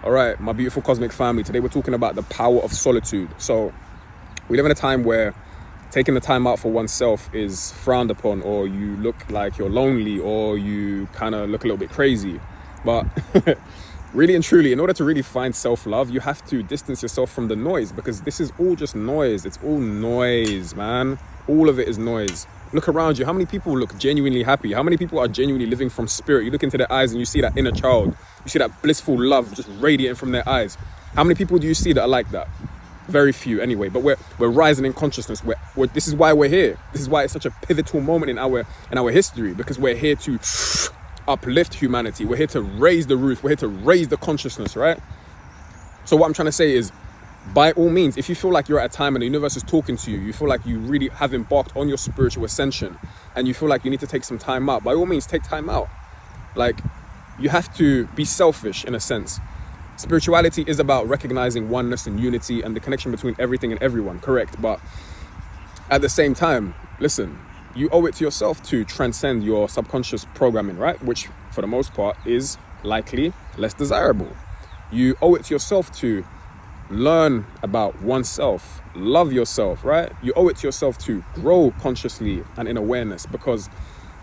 All right, my beautiful cosmic family. Today we're talking about the power of solitude. So we live in a time where taking the time out for oneself is frowned upon, or you look like you're lonely, or you kind of look a little bit crazy. But really and truly, in order to really find self-love, you have to distance yourself from the noise, because this is all just noise. It's all noise, man. All of it is noise. Look around you. How many people look genuinely happy? How many people are genuinely living from spirit? You look into their eyes and you see that inner child. You see that blissful love just radiating from their eyes. How many people do you see that are like that? Very few anyway. But we're rising in consciousness. This is why we're here. This is why it's such a pivotal moment in our history, because we're here to uplift humanity. We're here to raise the roof. We're here to raise the consciousness, right? So what I'm trying to say is, by all means, if you feel like you're at a time and the universe is talking to you, you feel like you really have embarked on your spiritual ascension, and you feel like you need to take some time out, by all means, take time out. Like, you have to be selfish in a sense. Spirituality is about recognizing oneness and unity and the connection between everything and everyone, correct? But at the same time, listen, you owe it to yourself to transcend your subconscious programming, right? Which, for the most part, is likely less desirable. You owe it to yourself to learn about oneself, love yourself, right? You owe it to yourself to grow consciously and in awareness, because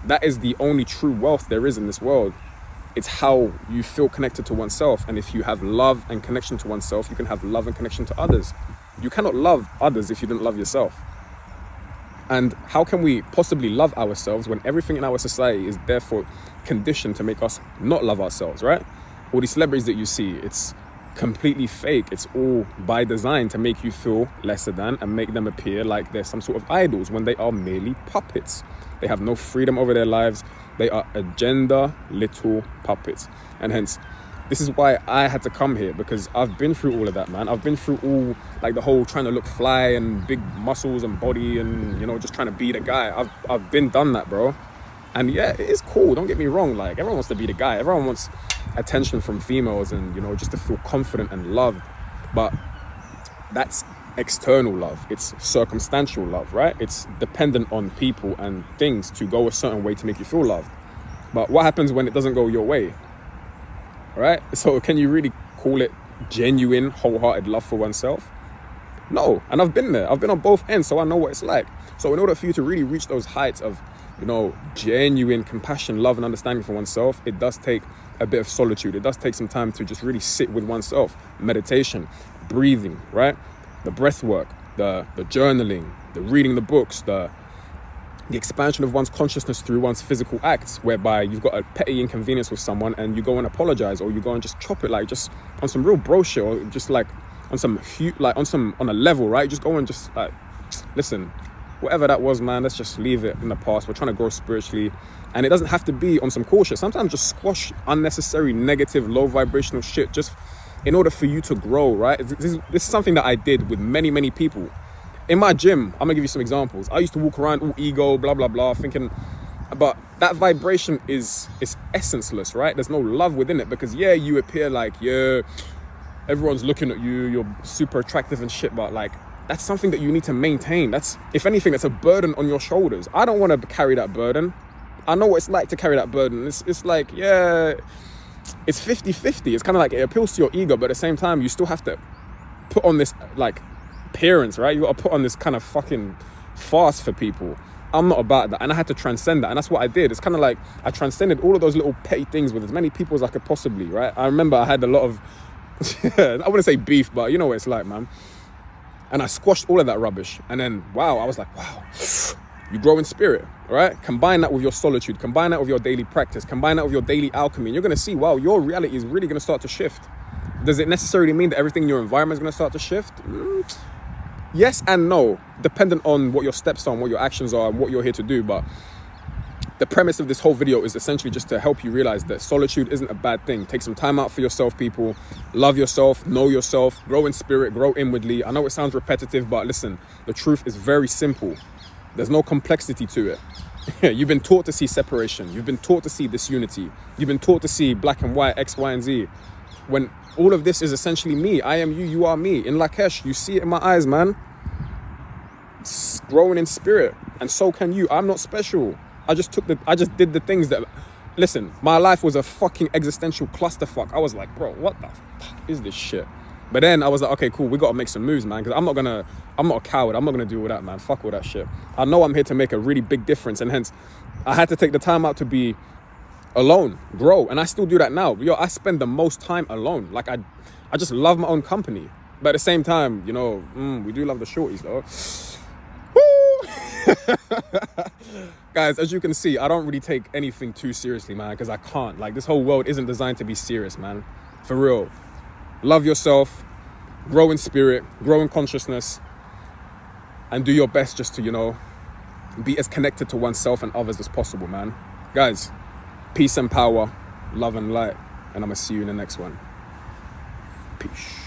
that is the only true wealth there is in this world. It's how you feel connected to oneself. And if you have love and connection to oneself, you can have love and connection to others. You cannot love others if you didn't love yourself. And how can we possibly love ourselves when everything in our society is therefore conditioned to make us not love ourselves, right? All these celebrities that you see, it's completely fake. It's all by design to make you feel lesser than and make them appear like they're some sort of idols when they are merely puppets. They have no freedom over their lives. They are agenda little puppets. And hence, this is why I had to come here, because I've been through all of that, man. I've been through all, like, the whole trying to look fly and big muscles and body and, just trying to be the guy. I've been done that, bro. And yeah, it is cool. Don't get me wrong. Like, everyone wants to be the guy. Everyone wants attention from females and, just to feel confident and loved. But that's external love. It's circumstantial love, right? It's dependent on people and things to go a certain way to make you feel loved. But what happens when it doesn't go your way? Right? So can you really call it genuine, wholehearted love for oneself? No. And I've been there. I've been on both ends, so I know what it's like. So in order for you to really reach those heights of, genuine compassion, love, and understanding for oneself, it does take a bit of solitude. It does take some time to just really sit with oneself. Meditation, breathing, right? The breath work, the journaling, the reading the books, the expansion of one's consciousness through one's physical acts, whereby you've got a petty inconvenience with someone and you go and apologize, or you go and just chop it, like, just on some real bro shit, or just like on some on a level, right? Just go and just like, listen, whatever that was, man, let's just leave it in the past. We're trying to grow spiritually, and it doesn't have to be on some cool shit. Sometimes just squash unnecessary, negative, low vibrational shit just in order for you to grow, right? This is something that I did with many, many people. In my gym, I'm gonna give you some examples. I used to walk around all ego, blah, blah, blah, thinking, but that vibration is essenceless, right? There's no love within it, because yeah, you appear like, yeah, everyone's looking at you, you're super attractive and shit, but like, that's something that you need to maintain. That's, if anything, that's a burden on your shoulders. I don't want to carry that burden. I know what it's like to carry that burden. It's like, yeah, it's 50-50. It's kind of like, it appeals to your ego, but at the same time, you still have to put on this, like, appearance, right? You got to put on this kind of fucking farce for people. I'm not about that, and I had to transcend that, and that's what I did. It's kind of like I transcended all of those little petty things with as many people as I could possibly, right? I remember I had a lot of, I wouldn't say beef, but you know what it's like, man. And I squashed all of that rubbish, and then, wow, I was like, wow, you grow in spirit, right? Combine that with your solitude, combine that with your daily practice, combine that with your daily alchemy, and you're going to see, wow, your reality is really going to start to shift. Does it necessarily mean that everything in your environment is going to start to shift? Yes and no, dependent on what your steps are, and what your actions are, and what you're here to do. But the premise of this whole video is essentially just to help you realize that solitude isn't a bad thing. Take some time out for yourself, people. Love yourself, know yourself, grow in spirit, grow inwardly. I know it sounds repetitive, but listen, the truth is very simple. There's no complexity to it. You've been taught to see separation. You've been taught to see disunity. You've been taught to see black and white, X, Y, and Z. When all of this is essentially me. I am you, you are me. In Lakesh, you see it in my eyes, man. It's growing in spirit. And so can you. I'm not special. I just did the things that, listen, my life was a fucking existential clusterfuck. I was like, bro, what the fuck? is this shit? But then I was like, okay, cool, we got to make some moves, man, because I'm not a coward. I'm not going to do all that, man. Fuck all that shit. I know I'm here to make a really big difference, and hence I had to take the time out to be alone, grow, and I still do that now. Yo, I spend the most time alone. Like, I just love my own company. But at the same time, you know, we do love the shorties, though. Woo! Guys, as you can see, I don't really take anything too seriously, man, because I can't. Like, this whole world isn't designed to be serious, man. For real. Love yourself, grow in spirit, grow in consciousness, and do your best just to, you know, be as connected to oneself and others as possible, man. Guys, peace and power, love and light, and I'm going to see you in the next one. Peace.